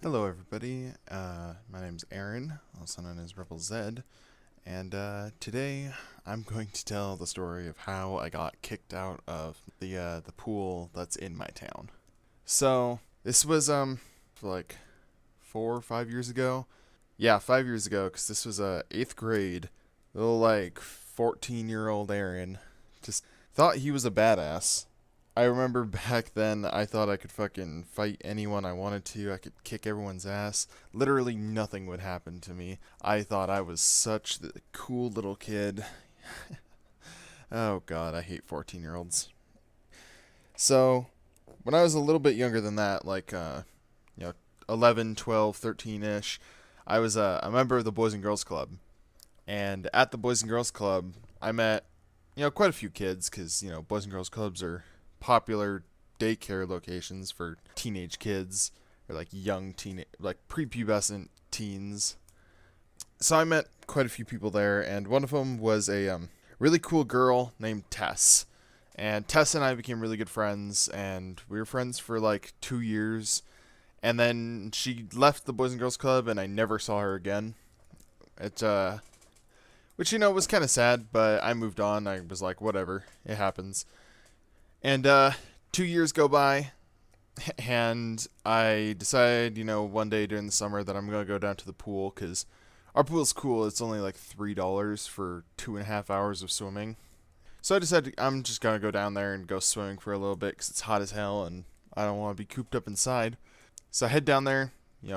Hello, everybody. My name's Aaron, also known as Rebel Zed, and today I'm going to tell the story of how I got kicked out of the pool that's in my town. So this was like 4 or 5 years ago. Yeah, 5 years ago, because this was eighth grade. Little like 14-year-old Aaron just thought he was a badass. I remember back then I thought I could fucking fight anyone I wanted to. I could kick everyone's ass. Literally nothing would happen to me. I thought I was such the cool little kid. Oh god, I hate 14-year-olds. So, when I was a little bit younger than that, like 11, 12, 13ish, I was a member of the Boys and Girls Club. And at the Boys and Girls Club, I met quite a few kids cuz Boys and Girls Clubs are popular daycare locations for teenage kids or like young like prepubescent teens. So I met quite a few people there, and one of them was a really cool girl named Tess. And Tess and I became really good friends, and we were friends for like 2 years. And then she left the Boys and Girls Club, and I never saw her again. It which was kind of sad, but I moved on. I was like, whatever, it happens. And 2 years go by, and I decide, one day during the summer that I'm gonna go down to the pool because our pool's cool. It's only like $3 for 2.5 hours of swimming. So I decided I'm just gonna go down there and go swimming for a little bit because it's hot as hell and I don't want to be cooped up inside. So I head down there,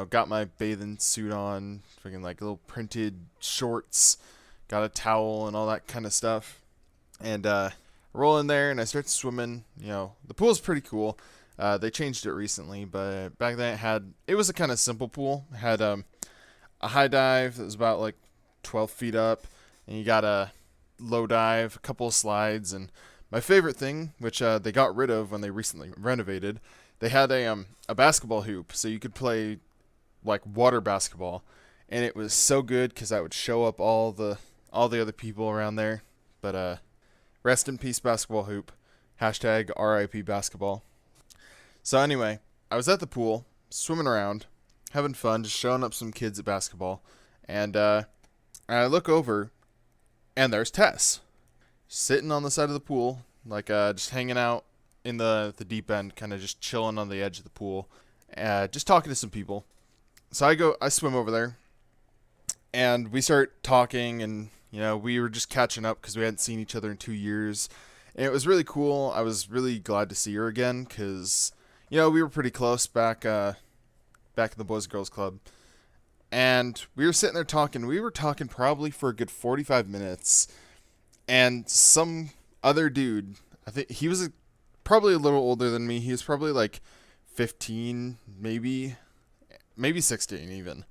got my bathing suit on, freaking like little printed shorts, got a towel and all that kind of stuff, and roll in there and I start swimming. The pool's pretty cool. They changed it recently, but back then it was a kind of simple pool. It had a high dive that was about like 12 feet up, and you got a low dive, a couple of slides, and my favorite thing, which they got rid of when they recently renovated, they had a basketball hoop, so you could play like water basketball, and it was so good because I would show up all the other people around there. But rest in peace, basketball hoop. Hashtag RIP basketball. So anyway, I was at the pool, swimming around, having fun, just showing up some kids at basketball. And I look over, and there's Tess, sitting on the side of the pool, like just hanging out in the deep end, kind of just chilling on the edge of the pool, just talking to some people. So I swim over there, and we start talking, and we were just catching up because we hadn't seen each other in 2 years, and it was really cool. I was really glad to see her again because we were pretty close back in the Boys and Girls Club, and we were sitting there talking. We were talking probably for a good 45 minutes, and some other dude, I think he was probably a little older than me. He was probably like 15, maybe 16 even,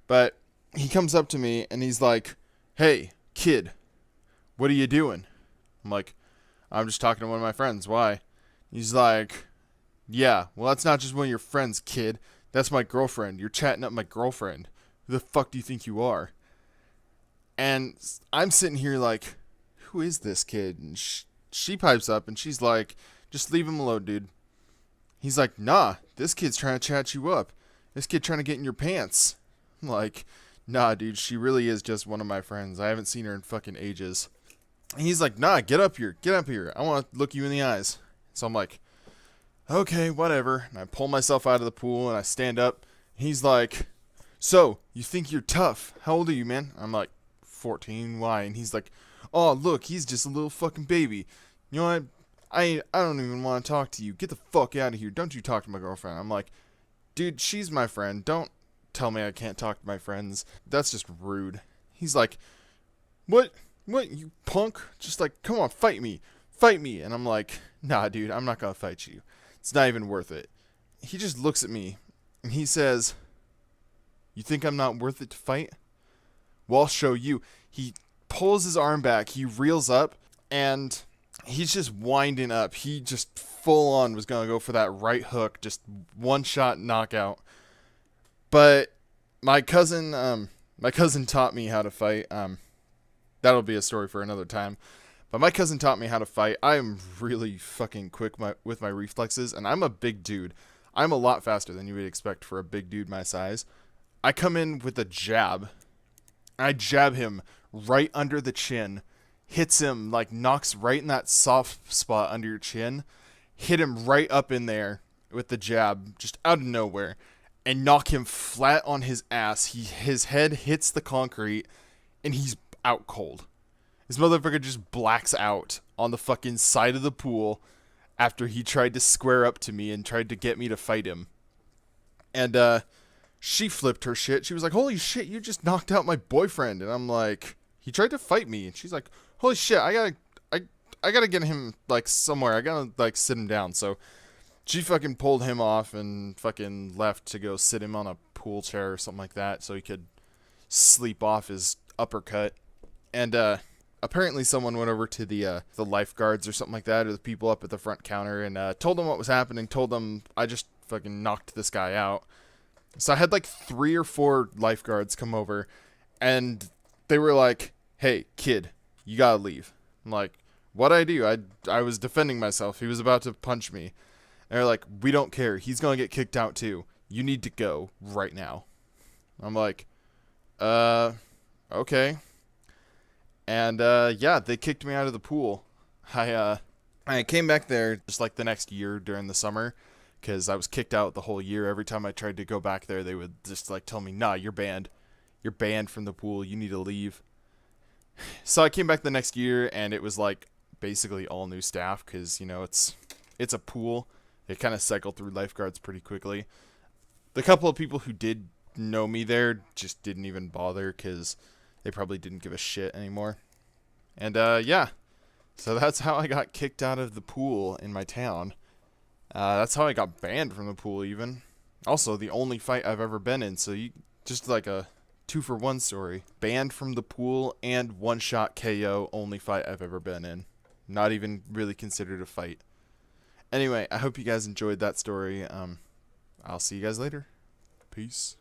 but he comes up to me and he's like, "Hey, kid, what are you doing?" I'm like, "I'm just talking to one of my friends. Why?" He's like, "Yeah, well, that's not just one of your friends, kid. That's my girlfriend. You're chatting up my girlfriend. Who the fuck do you think you are?" And I'm sitting here like, who is this kid? And she pipes up and she's like, "Just leave him alone, dude." He's like, "Nah, this kid's trying to chat you up. This kid trying to get in your pants." I'm like, "Nah, dude, she really is just one of my friends. I haven't seen her in fucking ages." And he's like, "Nah, get up here. Get up here. I want to look you in the eyes." So I'm like, "Okay, whatever." And I pull myself out of the pool and I stand up. He's like, "So, you think you're tough? How old are you, man?" I'm like, 14. Why? And he's like, "Oh, look, he's just a little fucking baby. You know what? I don't even want to talk to you. Get the fuck out of here. Don't you talk to my girlfriend." I'm like, "Dude, she's my friend. Don't tell me I can't talk to my friends. That's just rude." He's like, "What? What, you punk? Just like, come on, fight me. Fight me." And I'm like, "Nah, dude, I'm not going to fight you. It's not even worth it." He just looks at me and he says, "You think I'm not worth it to fight? Well, I'll show you." He pulls his arm back, he reels up, and he's just winding up. He just full on was going to go for that right hook, just one shot knockout. But my cousin taught me how to fight. That'll be a story for another time. But my cousin taught me how to fight. I am really fucking quick with my reflexes, and I'm a big dude. I'm a lot faster than you would expect for a big dude my size. I come in with a jab. I jab him right under the chin, hits him, like knocks right in that soft spot under your chin, hit him right up in there with the jab, just out of nowhere, and knock him flat on his ass. His head hits the concrete, and he's out cold. This motherfucker just blacks out on the fucking side of the pool after he tried to square up to me and tried to get me to fight him. And she flipped her shit. She was like, "Holy shit, you just knocked out my boyfriend." And I'm like, "He tried to fight me." And she's like, "Holy shit, I gotta get him like somewhere. I gotta like sit him down." So she fucking pulled him off and fucking left to go sit him on a pool chair or something like that so he could sleep off his uppercut. And apparently someone went over to the lifeguards or something like that, or the people up at the front counter, and told them what was happening. Told them I just fucking knocked this guy out. So I had like 3 or 4 lifeguards come over, and they were like, "Hey, kid, you gotta leave." I'm like, "What'd I do? I was defending myself. He was about to punch me." And they're like, "We don't care. He's gonna get kicked out too. You need to go right now." I'm like, okay. And yeah, they kicked me out of the pool. I came back there just like the next year during the summer, because I was kicked out the whole year. Every time I tried to go back there, they would just like tell me, "Nah, you're banned. You're banned from the pool. You need to leave." So I came back the next year, and it was like basically all new staff, because, you know, it's a pool. They kind of cycle through lifeguards pretty quickly. The couple of people who did know me there just didn't even bother, because they probably didn't give a shit anymore. And yeah, so that's how I got kicked out of the pool in my town. That's how I got banned from the pool even. Also, the only fight I've ever been in, so you just like a 2-for-1 story. Banned from the pool and one-shot KO, only fight I've ever been in. Not even really considered a fight. Anyway, I hope you guys enjoyed that story. I'll see you guys later. Peace.